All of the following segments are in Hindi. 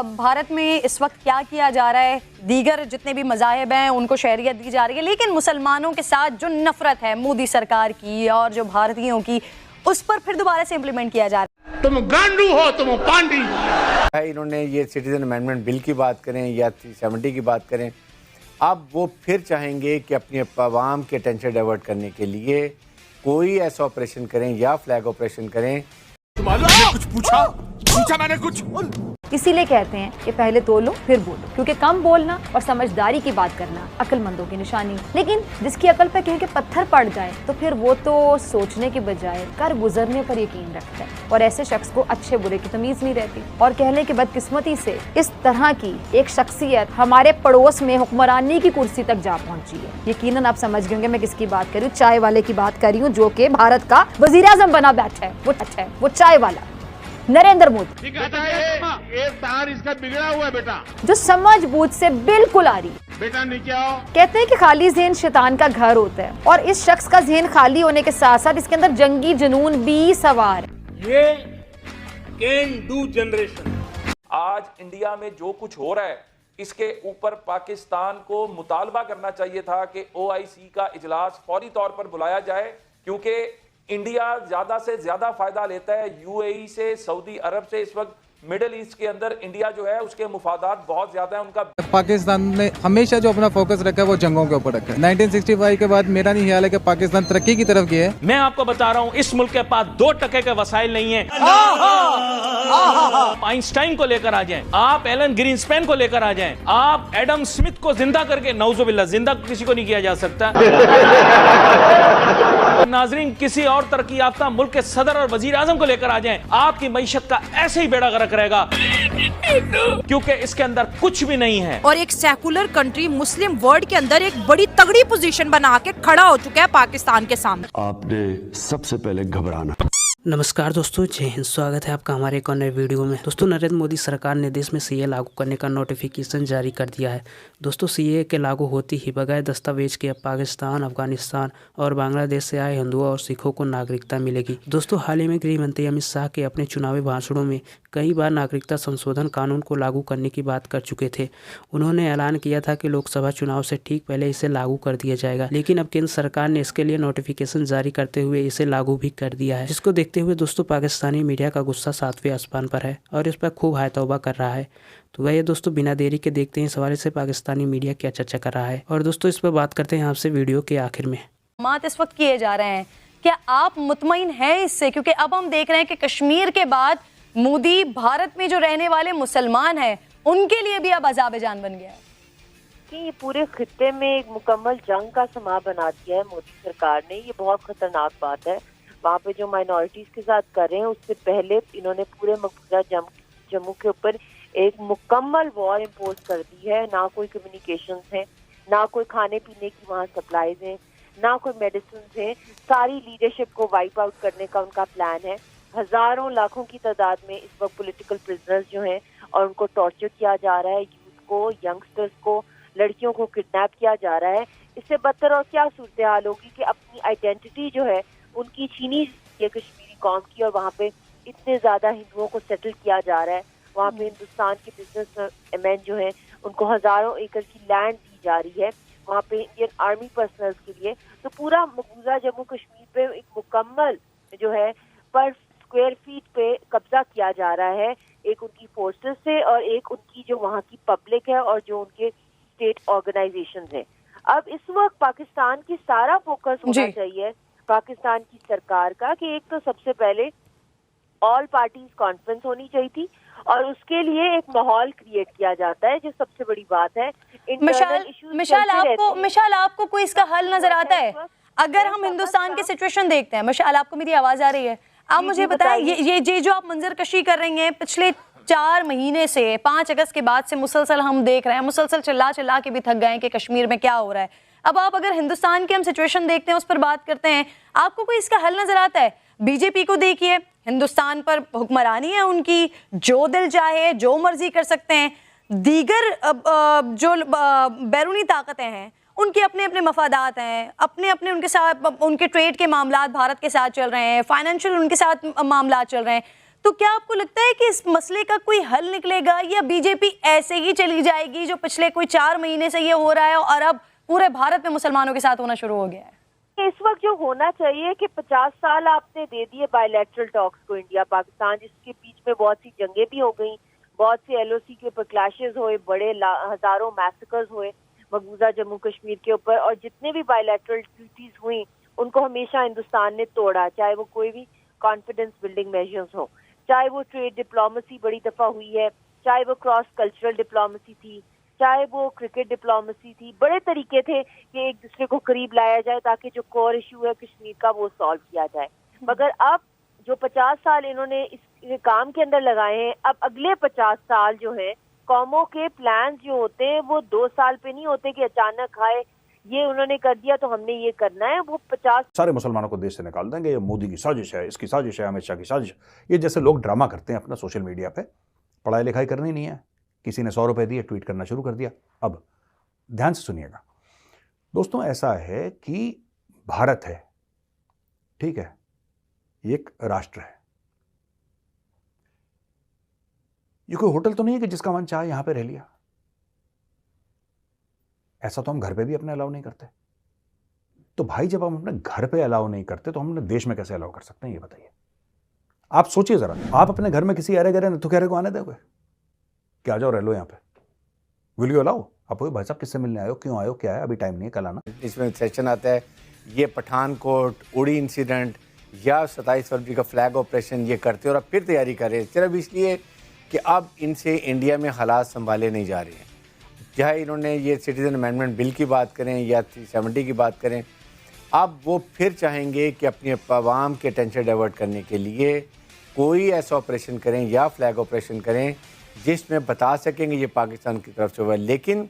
भारत में इस वक्त क्या किया जा रहा है, दीगर जितने भी मज़ाहिब हैं उनको शहरियत दी जा रही है, लेकिन मुसलमानों के साथ जो नफरत है मोदी सरकार की और जो भारतीयों की, उस पर फिर दोबारा से इम्प्लीमेंट किया जा रहा है। तुम गांडू हो, तुम पांडी। इन्होंने ये सिटीजन अमेंडमेंट बिल की बात करें या 370 की बात करें, अब वो फिर चाहेंगे कि अपनी अवाम के अटेंशन डाइवर्ट करने के लिए कोई ऐसा ऑपरेशन करें या फ्लैग ऑपरेशन करें। तुम्हारे कुछ पूछा मैंने कुछ। इसीलिए कहते हैं कि पहले तोलो फिर बोलो, क्योंकि कम बोलना और समझदारी की बात करना अक्लमंदों की निशानी। लेकिन जिसकी अकल पे कहीं के पत्थर पड़ जाए तो फिर वो तो सोचने के बजाय कर गुजरने पर यकीन रखता है, और ऐसे शख्स को अच्छे बुरे की तमीज नहीं रहती। और कहने की बदकिस्मती से इस तरह की एक शख्सियत हमारे पड़ोस में हुक्मरानी की कुर्सी तक जा पहुंची है। यकीनन आप समझ गए होंगे मैं किसकी बात कर रही हूँ, चाय वाले की बात कर रही हूँ, जो कि भारत का वजीर आजम बना बैठा है। वो चाय वाला नरेंद्र मोदी। ये तार इसका बिगड़ा हुआ है बेटा, जो समझ बूझ से बिल्कुल आ रही है। बेटा नीचे आओ। कहते हैं कि खाली ज़हन शैतान का घर होता है, और इस शख्स का ज़हन खाली होने के साथ साथ इसके अंदर जंगी जुनून भी सवार है। ये कैन डू जनरेशन। आज इंडिया में जो कुछ हो रहा है, इसके ऊपर पाकिस्तान को मुतालबा करना चाहिए था कि OIC का इजलास फौरी तौर पर बुलाया जाए, क्योंकि इंडिया ज्यादा से ज्यादा फायदा लेता है UAE से, सऊदी अरब से। इस वक्त मिडिल ईस्ट के अंदर इंडिया जो है उसके मुफादात बहुत ज्यादा है उनका। पाकिस्तान ने हमेशा जो अपना फोकस रखा है वो जंगों के ऊपर रखा है। 1965 के बाद मेरा नहीं ख्याल है कि पाकिस्तान तरक्की की तरफ गया है। मैं आपको बता रहा हूं, इस मुल्क के पास 2 टके के वसाइल नहीं है। आइंस्टाइन को लेकर आ जाएं, आप एलन ग्रीनस्पैन को लेकर आ जाएं, आप एडम स्मिथ को जिंदा करके, नौजुबिल्लाह, जिंदा किसी को नहीं किया जा सकता। नाजरीन, किसी और तरक्की याफ्ता मुल्क के सदर और वजीर आजम को लेकर आ जाएं, आपकी मईशत का ऐसे ही बेड़ा गर्क रहेगा, क्योंकि इसके अंदर कुछ भी नहीं है। और एक सेकुलर कंट्री मुस्लिम वर्ल्ड के अंदर एक बड़ी तगड़ी पोजीशन बना के खड़ा हो चुका है पाकिस्तान के सामने। आपने सबसे पहले घबराना। नमस्कार दोस्तों, जय हिंद। स्वागत है आपका हमारे एक और नए वीडियो में। दोस्तों, नरेंद्र मोदी सरकार ने देश में CA लागू करने का नोटिफिकेशन जारी कर दिया है। दोस्तों, CA के लागू होती ही बगैर दस्तावेज के अब पाकिस्तान, अफगानिस्तान और बांग्लादेश से आए हिंदुओं और सिखों को नागरिकता मिलेगी। दोस्तों, हाल ही में गृह मंत्री अमित शाह के अपने चुनावी भाषणों में कई बार नागरिकता संशोधन कानून को लागू करने की बात कर चुके थे। उन्होंने ऐलान किया था कि लोकसभा चुनाव से ठीक पहले इसे लागू कर दिया जाएगा, लेकिन अब केंद्र सरकार ने इसके लिए नोटिफिकेशन जारी करते हुए इसे लागू भी कर दिया है, जिसको देखते हुए दोस्तों पाकिस्तानी मीडिया का गुस्सा 7वें आसमान पर है और इस पर खूब हाय तौबा कर रहा है। तो वह दोस्तों बिना देरी के देखते हैं इस हवाले से पाकिस्तानी मीडिया क्या चर्चा कर रहा है, और दोस्तों इस पर बात करते हैं आपसे वीडियो के आखिर में। मात इस वक्त किए जा रहे हैं, क्या आप मुतमईन हैं इससे? क्योंकि अब हम देख रहे हैं कि कश्मीर के बाद मोदी भारत में जो रहने वाले मुसलमान हैं उनके लिए भी अब अज़ाब जान बन गया है कि ये पूरे खित्ते में एक मुकम्मल जंग का समा बना दिया है मोदी सरकार ने। ये बहुत खतरनाक बात है। वहाँ पे जो माइनॉरिटीज के साथ कर रहे हैं, उससे पहले इन्होंने पूरे मकबूजा जम्मू के ऊपर एक मुकम्मल वॉर इम्पोज कर दी है। ना कोई कम्युनिकेशंस है, ना कोई खाने पीने की वहाँ सप्लाईज हैं, ना कोई मेडिसिन है। सारी लीडरशिप को वाइप आउट करने का उनका प्लान है। हजारों लाखों की तादाद में इस वक्त पॉलिटिकल प्रिजनर्स जो हैं और उनको टॉर्चर किया जा रहा है, यूथ को, यंगस्टर्स को, लड़कियों को किडनैप किया जा रहा है। इससे बदतर और क्या सूरत हाल होगी कि अपनी आइडेंटिटी जो है उनकी छीनी है कश्मीरी कौम की, और वहाँ पे इतने ज्यादा हिंदुओं को सेटल किया जा रहा है। वहाँ पे हिंदुस्तान के बिजनेसमैन जो हैं उनको हजारों एकड़ की लैंड दी जा रही है वहाँ पे इंडियन आर्मी पर्सनल के लिए। तो पूरा मकबूजा जम्मू कश्मीर पे एक मुकम्मल जो है पर स्क्वायर फीट पे कब्जा किया जा रहा है, एक उनकी फोर्सेस से और एक उनकी जो वहाँ की पब्लिक है और जो उनके स्टेट ऑर्गेनाइजेशन है। अब इस वक्त पाकिस्तान की सारा फोकस होना चाहिए पाकिस्तान की सरकार का कि एक तो सबसे पहले ऑल पार्टीज कॉन्फ्रेंस होनी चाहिए थी, और उसके लिए एक माहौल क्रिएट किया जाता है, जो सबसे बड़ी बात है। मिशाल आपको कोई इसका हल नजर आता है? अगर हम हिंदुस्तान की सिचुएशन देखते हैं, मिशाल आपको मेरी आवाज आ रही है? आप मुझे बताएं, ये जो आप मंजर कशी कर रही हैं पिछले 4 महीने से, 5 अगस्त के बाद से मुसलसल हम देख रहे हैं, मुसलसल चिल्ला के भी थक गए कि कश्मीर में क्या हो रहा है। अब आप अगर हिंदुस्तान की हम सिचुएशन देखते हैं, उस पर बात करते हैं, आपको कोई इसका हल नजर आता है? बीजेपी को देखिए, हिंदुस्तान पर हुक्मरानी है उनकी, जो दिल चाहे जो मर्जी कर सकते हैं। दीगर जो बैरूनी ताकतें हैं उनके अपने अपने मफादात हैं, अपने अपने उनके साथ उनके ट्रेड के मामलात भारत के साथ चल रहे हैं, फाइनेंशियल उनके साथ मामलात चल रहे हैं। तो क्या आपको लगता है कि इस मसले का कोई हल निकलेगा या बीजेपी ऐसे ही चली जाएगी जो पिछले कोई 4 महीने से ये हो रहा है और अब पूरे भारत में मुसलमानों के साथ होना शुरू हो गया है? इस वक्त जो होना चाहिए कि 50 साल आपने दे दिए बायलैटरल टॉक्स को इंडिया पाकिस्तान, जिसके बीच में बहुत सी जंगें भी हो गई, बहुत से एलओसी के ऊपर क्लैशेस हुए, बड़े हजारों मैसेकर्स हुए मकबूजा जम्मू कश्मीर के ऊपर, और जितने भी बायलैटरल ट्रीटीज हुई उनको हमेशा हिंदुस्तान ने तोड़ा, चाहे वो कोई भी कॉन्फिडेंस बिल्डिंग मेजर्स हो, चाहे वो ट्रेड डिप्लोमेसी बड़ी दफा हुई है, चाहे वो क्रॉस कल्चरल डिप्लोमेसी थी, चाहे वो क्रिकेट डिप्लोमेसी थी। बड़े तरीके थे कि एक दूसरे को करीब लाया जाए ताकि जो कोर इशू है कश्मीर का वो सॉल्व किया जाए। मगर अब जो 50 साल इन्होंने इस काम के अंदर लगाए हैं, अब अगले 50 साल जो है कौमों के प्लान जो होते हैं वो 2 साल पे नहीं होते कि अचानक आए ये उन्होंने कर दिया तो हमने ये करना है। वो 50 सारे मुसलमानों को देश से निकाल देंगे, ये मोदी की साजिश है, इसकी साजिश है, अमित शाह की साजिश। ये जैसे लोग ड्रामा करते हैं अपना सोशल मीडिया पे, पढ़ाई लिखाई करनी नहीं है, किसी ने 100 रुपए दिए ट्वीट करना शुरू कर दिया। अब ध्यान से सुनिएगा दोस्तों, ऐसा है कि भारत है, ठीक है, ये एक राष्ट्र है, ये कोई होटल तो नहीं है कि जिसका मन चाहे यहां पे रह लिया। ऐसा तो हम घर पे भी अपने अलाउ नहीं करते। तो भाई जब हम अपने घर पे अलाउ नहीं करते तो हम अपने देश में कैसे अलाउ कर सकते हैं, ये बताइए। आप सोचिए जरा, आप अपने घर में किसी अरे गहरे नथुखेरे को आने दोगे कि आ जाओ रह लो यहाँ पे? Will you allow? आप भाई साहब किससे मिलने आयो, क्यों आयो, क्या है, अभी टाइम नहीं है, कल आना। इसमें सेशन आता है ये पठानकोट, उड़ी इंसिडेंट या 27 फरवरी का फ्लैग ऑपरेशन ये करते और अब फिर तैयारी कर रहे हैं सिर्फ इसलिए कि अब इनसे इंडिया में हालात संभाले नहीं जा रहे हैं। चाहे इन्होंने ये सिटीजन अमेंडमेंट बिल की बात करें या 370 की बात करें, अब वो फिर चाहेंगे कि अपनी अवाम के टेंशन डाइवर्ट करने के लिए कोई ऐसा ऑपरेशन करें या फ्लैग ऑपरेशन करें जिसमें बता सकेंगे ये पाकिस्तान की तरफ से हुआ। लेकिन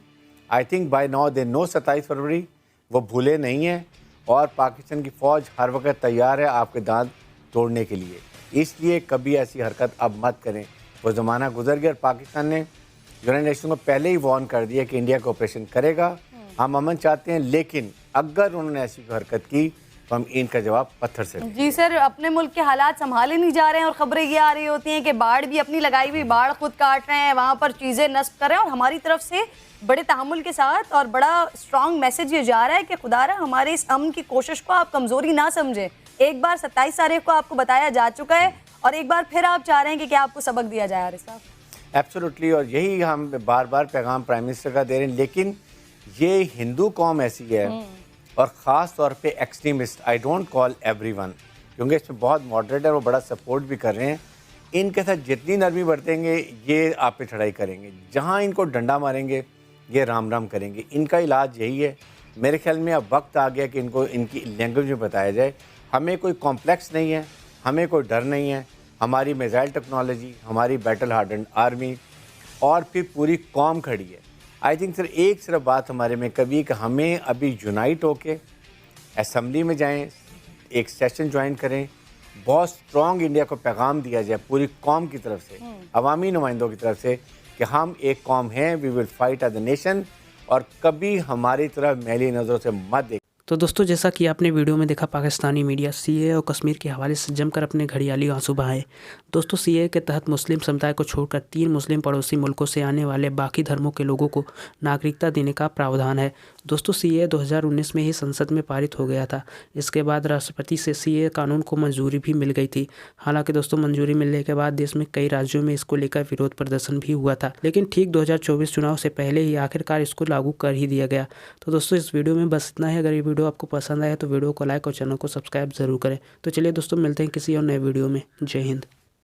I think by now they know 27 फरवरी वो भूले नहीं हैं और पाकिस्तान की फ़ौज हर वक्त तैयार है आपके दांत तोड़ने के लिए। इसलिए कभी ऐसी हरकत अब मत करें, वो ज़माना गुजर गया। और पाकिस्तान ने यूनाइटेड नेशन को पहले ही वार्न कर दिया कि इंडिया को ऑपरेशन करेगा, हम अमन चाहते हैं, लेकिन अगर उन्होंने ऐसी हरकत की तो हम इनका जवाब पत्थर से जी सर, अपने मुल्क के हालात संभाले नहीं जा रहे हैं और खबरें ये आ रही होती हैं कि बाढ़ भी अपनी लगाई हुई बाढ़ खुद काट रहे हैं, वहाँ पर चीज़ें नष्ट कर रहे हैं और हमारी तरफ से बड़े तहम्मुल के साथ और बड़ा स्ट्रॉन्ग मैसेज ये जा रहा है कि खुदारा हमारे इस अमन की कोशिश को आप कमज़ोरी ना समझें। एक बार 27 तारीख को आपको बताया जा चुका है और एक बार फिर आप चाह रहे हैं कि क्या आपको सबक दिया जाए आरिफ साहब? एब्सोल्युटली, और यही हम बार बार पैगाम प्राइम मिनिस्टर का दे रहे हैं। लेकिन ये हिंदू कौम ऐसी है और ख़ास तौर पे extremist, I don't call everyone, क्योंकि इसमें बहुत मॉडरेट है, वो बड़ा सपोर्ट भी कर रहे हैं। इनके साथ जितनी नरमी बरतेंगे ये आप पे चढ़ाई करेंगे, जहाँ इनको डंडा मारेंगे ये राम राम करेंगे। इनका इलाज यही है। मेरे ख्याल में अब वक्त आ गया कि इनको इनकी लैंग्वेज में बताया जाए। हमें कोई कॉम्प्लेक्स नहीं है, हमें कोई डर नहीं है। हमारी मिसाइल टेक्नोलॉजी, हमारी बैटल हार्डन आर्मी और फिर पूरी कौम खड़ी है। आई थिंक सर एक सिर्फ बात हमारे में कभी कि हमें अभी यूनाइट होके असम्बली में जाएं, एक सेशन ज्वाइन करें, बहुत स्ट्रॉन्ग इंडिया को पैगाम दिया जाए पूरी कौम की तरफ से, अवामी नुमाइंदों की तरफ से कि हम एक कौम हैं, we will fight as a nation, और कभी हमारी तरफ मैली नज़रों से मत देखें। तो दोस्तों, जैसा कि आपने वीडियो में देखा, पाकिस्तानी मीडिया सीए और कश्मीर के हवाले से जमकर अपने घड़ियाली आंसू बहाए। दोस्तों, सीए के तहत मुस्लिम समुदाय को छोड़कर 3 मुस्लिम पड़ोसी मुल्कों से आने वाले बाकी धर्मों के लोगों को नागरिकता देने का प्रावधान है। दोस्तों, सीए 2019 में ही संसद में पारित हो गया था। इसके बाद राष्ट्रपति से सीए कानून को मंजूरी भी मिल गई थी। हालांकि दोस्तों, मंजूरी मिलने के बाद देश में कई राज्यों में इसको लेकर विरोध प्रदर्शन भी हुआ था, लेकिन ठीक 2024 चुनाव से पहले ही आखिरकार इसको लागू कर ही दिया गया। तो दोस्तों, इस वीडियो में बस इतना है। अगर ये वीडियो आपको पसंद आया तो वीडियो को लाइक और चैनल को सब्सक्राइब जरूर करें। तो चलिए दोस्तों, मिलते हैं किसी और नए वीडियो में। जय हिंद।